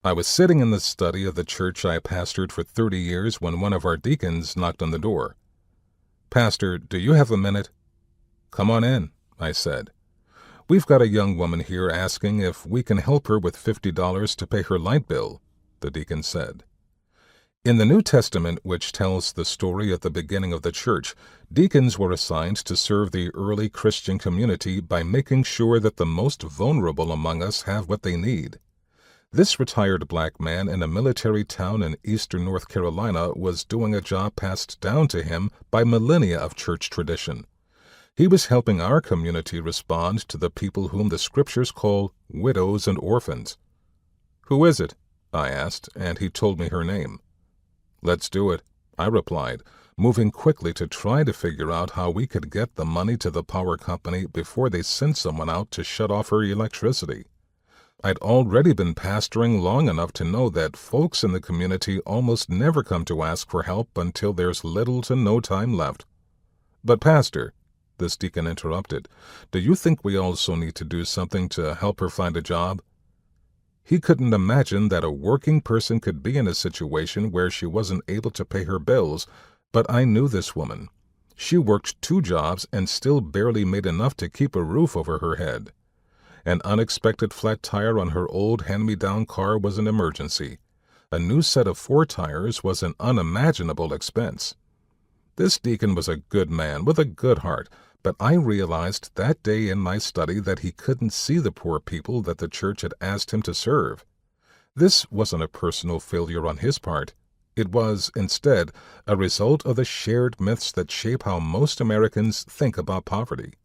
I was sitting in the study of the church I pastored for 30 years when one of our deacons knocked on the door. "Pastor, do you have a minute?" "Come on in," I said. "We've got a young woman here asking if we can help her with $50 to pay her light bill," the deacon said. In the New Testament, which tells the story at the beginning of the church, deacons were assigned to serve the early Christian community by making sure that the most vulnerable among us have what they need. This retired black man in a military town in eastern North Carolina was doing a job passed down to him by millennia of church tradition. He was helping our community respond to the people whom the scriptures call widows and orphans. "Who is it?" I asked, and he told me her name. "Let's do it," I replied, moving quickly to try to figure out how we could get the money to the power company before they sent someone out to shut off her electricity. I'd already been pastoring long enough to know that folks in the community almost never come to ask for help until there's little to no time left. "But Pastor," this deacon interrupted, "do you think we also need to do something to help her find a job?" He couldn't imagine that a working person could be in a situation where she wasn't able to pay her bills, but I knew this woman. She worked 2 jobs and still barely made enough to keep a roof over her head. An unexpected flat tire on her old hand-me-down car was an emergency. A new set of 4 tires was an unimaginable expense. This deacon was a good man with a good heart, but I realized that day in my study that he couldn't see the poor people that the church had asked him to serve. This wasn't a personal failure on his part. It was, instead, a result of the shared myths that shape how most Americans think about poverty.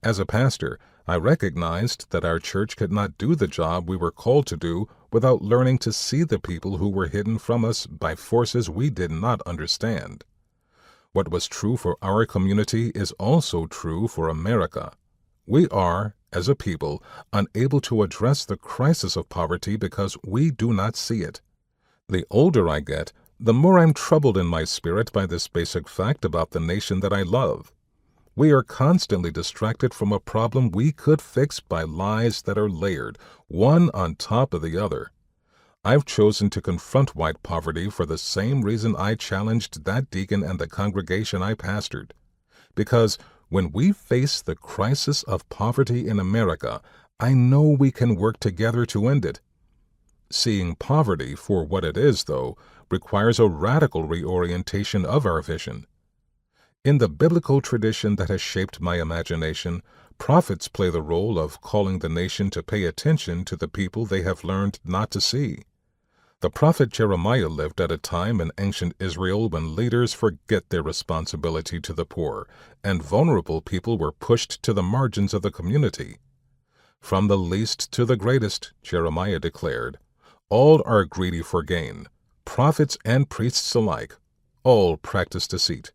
As a pastor, I recognized that our church could not do the job we were called to do without learning to see the people who were hidden from us by forces we did not understand. What was true for our community is also true for America. We are, as a people, unable to address the crisis of poverty because we do not see it. The older I get, the more I'm troubled in my spirit by this basic fact about the nation that I love. We are constantly distracted from a problem we could fix by lies that are layered, one on top of the other. I've chosen to confront white poverty for the same reason I challenged that deacon and the congregation I pastored. Because when we face the crisis of poverty in America, I know we can work together to end it. Seeing poverty for what it is, though, requires a radical reorientation of our vision. In the biblical tradition that has shaped my imagination, prophets play the role of calling the nation to pay attention to the people they have learned not to see. The prophet Jeremiah lived at a time in ancient Israel when leaders forget their responsibility to the poor, and vulnerable people were pushed to the margins of the community. "From the least to the greatest," Jeremiah declared, "all are greedy for gain, prophets and priests alike, all practice deceit."